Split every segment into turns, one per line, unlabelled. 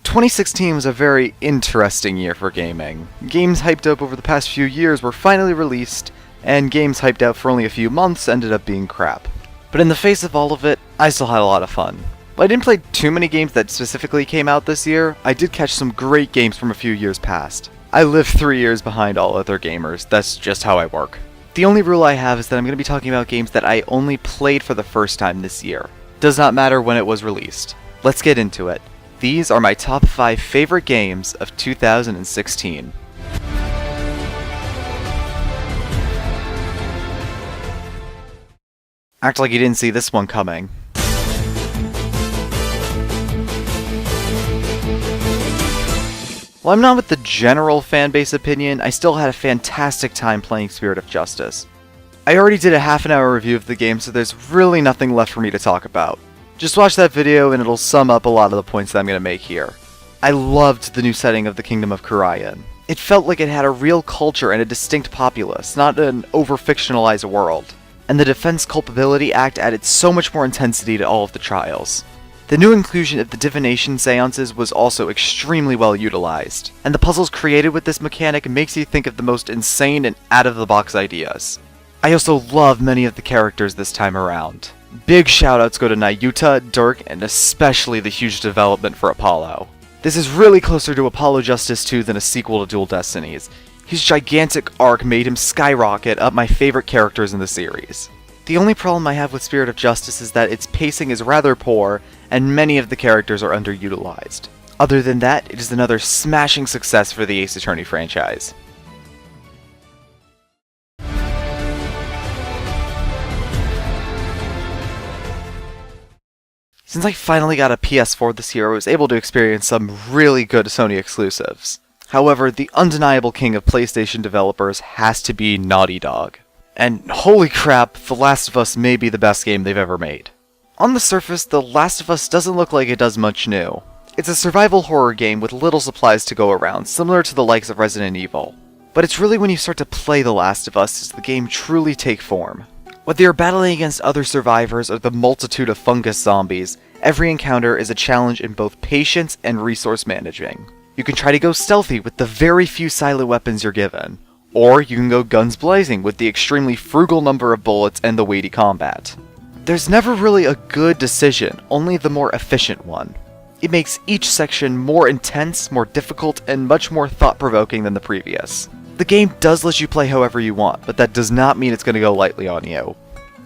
2016 was a very interesting year for gaming. Games hyped up over the past few years were finally released, and games hyped out for only a few months ended up being crap. But in the face of all of it, I still had a lot of fun. While I didn't play too many games that specifically came out this year, I did catch some great games from a few years past. I live 3 years behind all other gamers, that's just how I work. The only rule I have is that I'm going to be talking about games that I only played for the first time this year. Does not matter when it was released. Let's get into it. These are my top 5 favorite games of 2016. Act like you didn't see this one coming. While I'm not with the general fanbase opinion, I still had a fantastic time playing Spirit of Justice. I already did a half-an-hour review of the game, so there's really nothing left for me to talk about. Just watch that video and it'll sum up a lot of the points that I'm going to make here. I loved the new setting of the Kingdom of Kurayan. It felt like it had a real culture and a distinct populace, not an over-fictionalized world. And the Defense Culpability Act added so much more intensity to all of the trials. The new inclusion of the divination seances was also extremely well utilized, and the puzzles created with this mechanic makes you think of the most insane and out-of-the-box ideas. I also love many of the characters this time around. Big shoutouts go to Nayuta, Dirk, and especially the huge development for Apollo. This is really closer to Apollo Justice 2 than a sequel to Dual Destinies. His gigantic arc made him skyrocket up my favorite characters in the series. The only problem I have with Spirit of Justice is that its pacing is rather poor, and many of the characters are underutilized. Other than that, it is another smashing success for the Ace Attorney franchise. Since I finally got a PS4 this year, I was able to experience some really good Sony exclusives. However, the undeniable king of PlayStation developers has to be Naughty Dog. And holy crap, The Last of Us may be the best game they've ever made. On the surface, The Last of Us doesn't look like it does much new. It's a survival horror game with little supplies to go around, similar to the likes of Resident Evil. But it's really when you start to play The Last of Us does the game truly take form. Whether you're battling against other survivors or the multitude of fungus zombies, every encounter is a challenge in both patience and resource managing. You can try to go stealthy with the very few silent weapons you're given, or you can go guns blazing with the extremely frugal number of bullets and the weighty combat. There's never really a good decision, only the more efficient one. It makes each section more intense, more difficult, and much more thought-provoking than the previous. The game does let you play however you want, but that does not mean it's going to go lightly on you.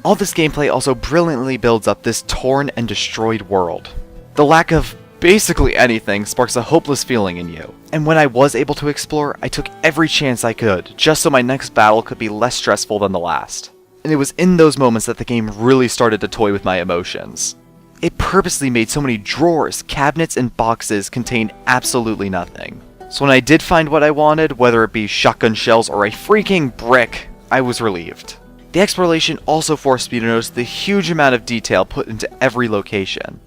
All this gameplay also brilliantly builds up this torn and destroyed world. The lack of basically anything sparks a hopeless feeling in you, and when I was able to explore, I took every chance I could, just so my next battle could be less stressful than the last. And it was in those moments that the game really started to toy with my emotions. It purposely made so many drawers, cabinets, and boxes contain absolutely nothing. So when I did find what I wanted, whether it be shotgun shells or a freaking brick, I was relieved. The exploration also forced me to notice the huge amount of detail put into every location.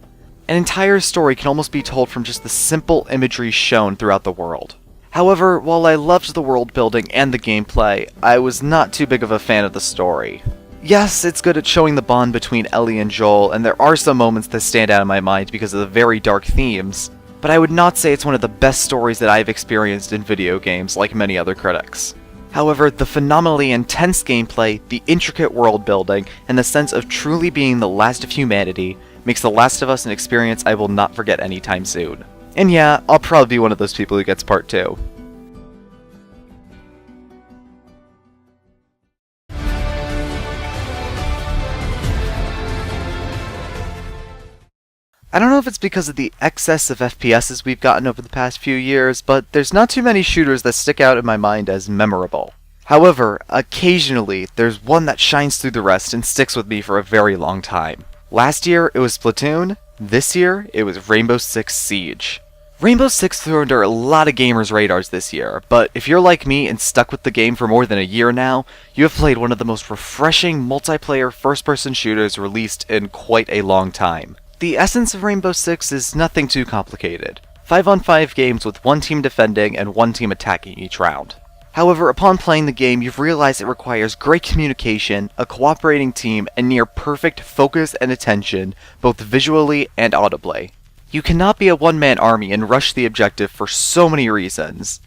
An entire story can almost be told from just the simple imagery shown throughout the world. However, while I loved the world building and the gameplay, I was not too big of a fan of the story. Yes, it's good at showing the bond between Ellie and Joel, and there are some moments that stand out in my mind because of the very dark themes, but I would not say it's one of the best stories that I've experienced in video games like many other critics. However, the phenomenally intense gameplay, the intricate world building, and the sense of truly being the last of humanity makes The Last of Us an experience I will not forget anytime soon. And yeah, I'll probably be one of those people who gets part 2. I don't know if it's because of the excess of FPSs we've gotten over the past few years, but there's not too many shooters that stick out in my mind as memorable. However, occasionally, there's one that shines through the rest and sticks with me for a very long time. Last year, it was Splatoon. This year, it was Rainbow Six Siege. Rainbow Six flew under a lot of gamers' radars this year, but if you're like me and stuck with the game for more than a year now, you have played one of the most refreshing multiplayer first-person shooters released in quite a long time. The essence of Rainbow Six is nothing too complicated. 5-on-5 games with one team defending and one team attacking each round. However, upon playing the game, you've realized it requires great communication, a cooperating team, and near perfect focus and attention, both visually and audibly. You cannot be a one-man army and rush the objective for so many reasons.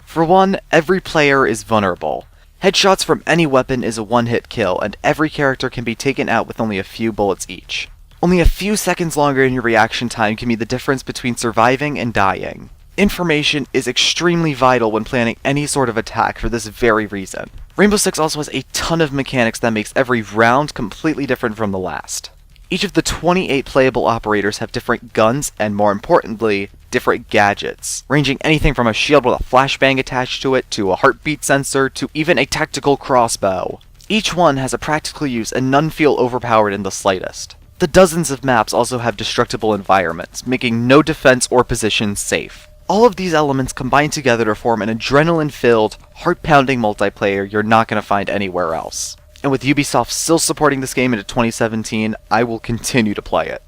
For one, every player is vulnerable. Headshots from any weapon is a one-hit kill, and every character can be taken out with only a few bullets each. Only a few seconds longer in your reaction time can be the difference between surviving and dying. Information is extremely vital when planning any sort of attack for this very reason. Rainbow Six also has a ton of mechanics that makes every round completely different from the last. Each of the 28 playable operators have different guns and, more importantly, different gadgets, ranging anything from a shield with a flashbang attached to it, to a heartbeat sensor, to even a tactical crossbow. Each one has a practical use and none feel overpowered in the slightest. The dozens of maps also have destructible environments, making no defense or position safe. All of these elements combine together to form an adrenaline-filled, heart-pounding multiplayer you're not going to find anywhere else. And with Ubisoft still supporting this game into 2017, I will continue to play it.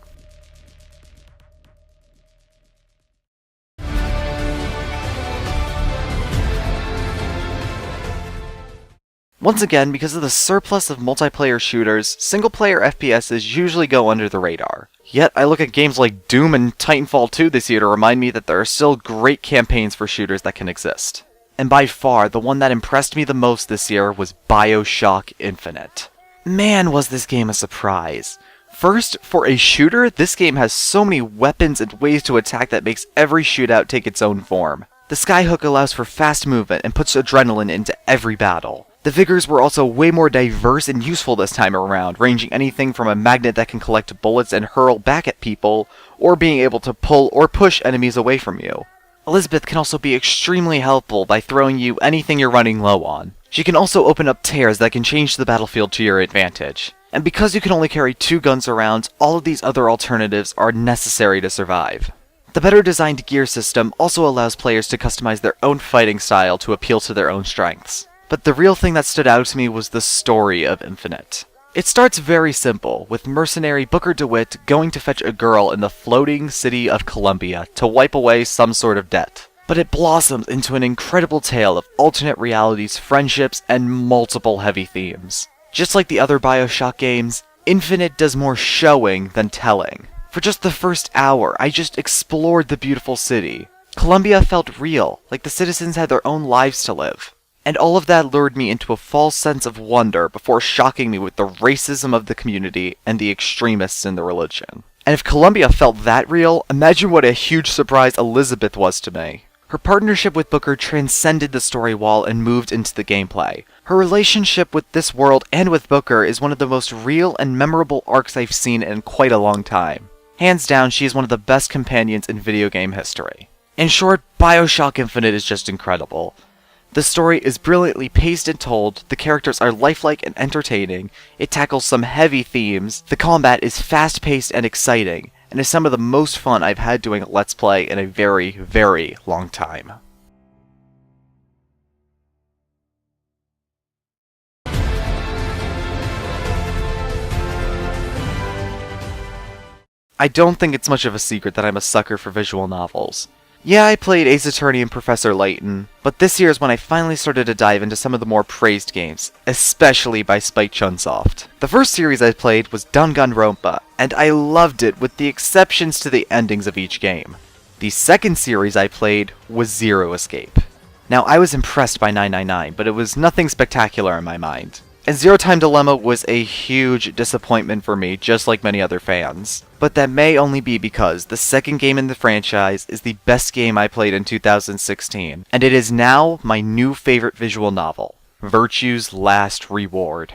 Once again, because of the surplus of multiplayer shooters, single-player FPSs usually go under the radar. Yet, I look at games like Doom and Titanfall 2 this year to remind me that there are still great campaigns for shooters that can exist. And by far, the one that impressed me the most this year was Bioshock Infinite. Man, was this game a surprise. First, for a shooter, this game has so many weapons and ways to attack that makes every shootout take its own form. The skyhook allows for fast movement and puts adrenaline into every battle. The vigors were also way more diverse and useful this time around, ranging anything from a magnet that can collect bullets and hurl back at people, or being able to pull or push enemies away from you. Elizabeth can also be extremely helpful by throwing you anything you're running low on. She can also open up tears that can change the battlefield to your advantage. And because you can only carry 2 guns around, all of these other alternatives are necessary to survive. The better designed gear system also allows players to customize their own fighting style to appeal to their own strengths. But the real thing that stood out to me was the story of Infinite. It starts very simple, with mercenary Booker DeWitt going to fetch a girl in the floating city of Columbia to wipe away some sort of debt. But it blossoms into an incredible tale of alternate realities, friendships, and multiple heavy themes. Just like the other Bioshock games, Infinite does more showing than telling. For just the first hour, I just explored the beautiful city. Columbia felt real, like the citizens had their own lives to live. And all of that lured me into a false sense of wonder before shocking me with the racism of the community and the extremists in the religion. And if Columbia felt that real, imagine what a huge surprise Elizabeth was to me. Her partnership with Booker transcended the story wall and moved into the gameplay. Her relationship with this world and with Booker is one of the most real and memorable arcs I've seen in quite a long time. Hands down, she is one of the best companions in video game history. In short, Bioshock Infinite is just incredible. The story is brilliantly paced and told, the characters are lifelike and entertaining, it tackles some heavy themes, the combat is fast-paced and exciting, and is some of the most fun I've had doing Let's Play in a very, very long time. I don't think it's much of a secret that I'm a sucker for visual novels. Yeah, I played Ace Attorney and Professor Layton, but this year is when I finally started to dive into some of the more praised games, especially by Spike Chunsoft. The first series I played was Danganronpa, and I loved it with the exceptions to the endings of each game. The second series I played was Zero Escape. Now, I was impressed by 999, but it was nothing spectacular in my mind. And Zero Time Dilemma was a huge disappointment for me, just like many other fans. But that may only be because the second game in the franchise is the best game I played in 2016, and it is now my new favorite visual novel, Virtue's Last Reward.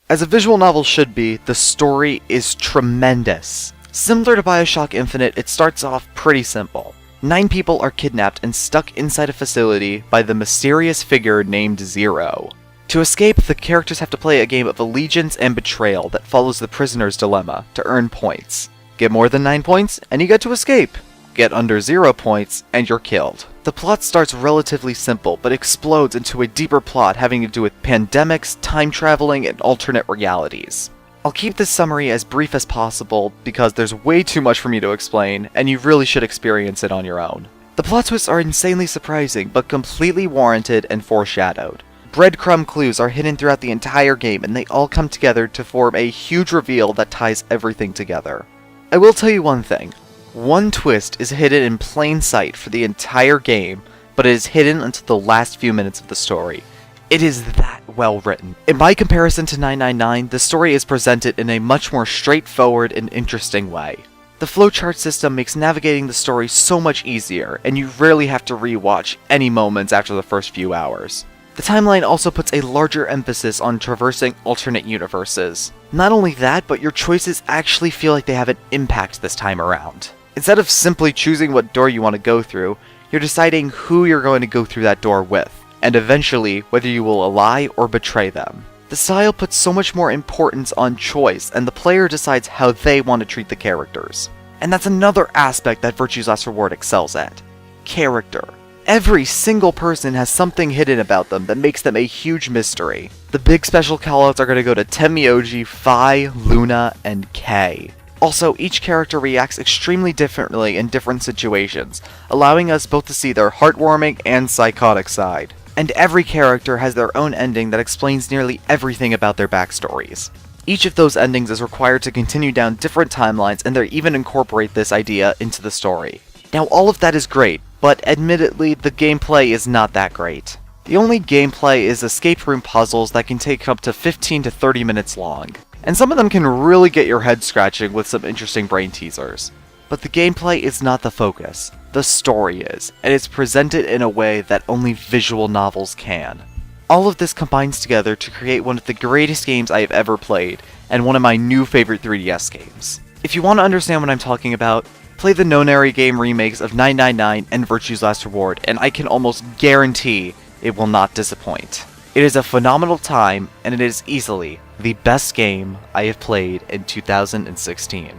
As a visual novel should be, the story is tremendous. Similar to Bioshock Infinite, it starts off pretty simple. 9 people are kidnapped and stuck inside a facility by the mysterious figure named Zero. To escape, the characters have to play a game of allegiance and betrayal that follows the prisoner's dilemma to earn points. Get more than 9 points, and you get to escape. Get under 0 points, and you're killed. The plot starts relatively simple, but explodes into a deeper plot having to do with pandemics, time traveling, and alternate realities. I'll keep this summary as brief as possible because there's way too much for me to explain, and you really should experience it on your own. The plot twists are insanely surprising, but completely warranted and foreshadowed. Breadcrumb clues are hidden throughout the entire game, and they all come together to form a huge reveal that ties everything together. I will tell you one thing. One twist is hidden in plain sight for the entire game, but it is hidden until the last few minutes of the story. It is that well written. In by comparison to 999, the story is presented in a much more straightforward and interesting way. The flowchart system makes navigating the story so much easier, and you rarely have to rewatch any moments after the first few hours. The timeline also puts a larger emphasis on traversing alternate universes. Not only that, but your choices actually feel like they have an impact this time around. Instead of simply choosing what door you want to go through, you're deciding who you're going to go through that door with, and eventually whether you will ally or betray them. The style puts so much more importance on choice, and the player decides how they want to treat the characters. And that's another aspect that Virtue's Last Reward excels at. Character. Every single person has something hidden about them that makes them a huge mystery. The big special callouts are going to go to Tenmyoji, Fi, Luna, and Kei. Also, each character reacts extremely differently in different situations, allowing us both to see their heartwarming and psychotic side. And every character has their own ending that explains nearly everything about their backstories. Each of those endings is required to continue down different timelines, and they even incorporate this idea into the story. Now, all of that is great, but admittedly, the gameplay is not that great. The only gameplay is escape room puzzles that can take up to 15 to 30 minutes long. And some of them can really get your head scratching with some interesting brain teasers. But the gameplay is not the focus. The story is, and it's presented in a way that only visual novels can. All of this combines together to create one of the greatest games I have ever played, and one of my new favorite 3DS games. If you want to understand what I'm talking about, play the Nonary game remakes of 999 and Virtue's Last Reward, and I can almost guarantee it will not disappoint. It is a phenomenal time, and it is easily the best game I have played in 2016.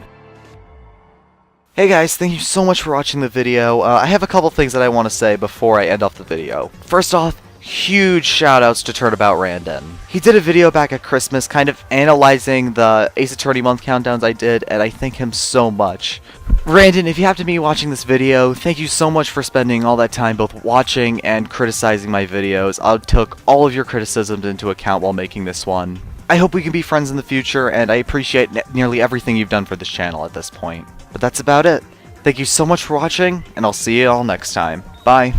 Hey guys, thank you so much for watching the video. I have a couple things that I want to say before I end off the video. First off, huge shoutouts to Turnabout Randon. He did a video back at Christmas kind of analyzing the Ace Attorney month countdowns I did, and I thank him so much. Randon, if you happen to be watching this video, thank you so much for spending all that time both watching and criticizing my videos. I took all of your criticisms into account while making this one. I hope we can be friends in the future, and I appreciate nearly everything you've done for this channel at this point. But that's about it. Thank you so much for watching, and I'll see you all next time. Bye.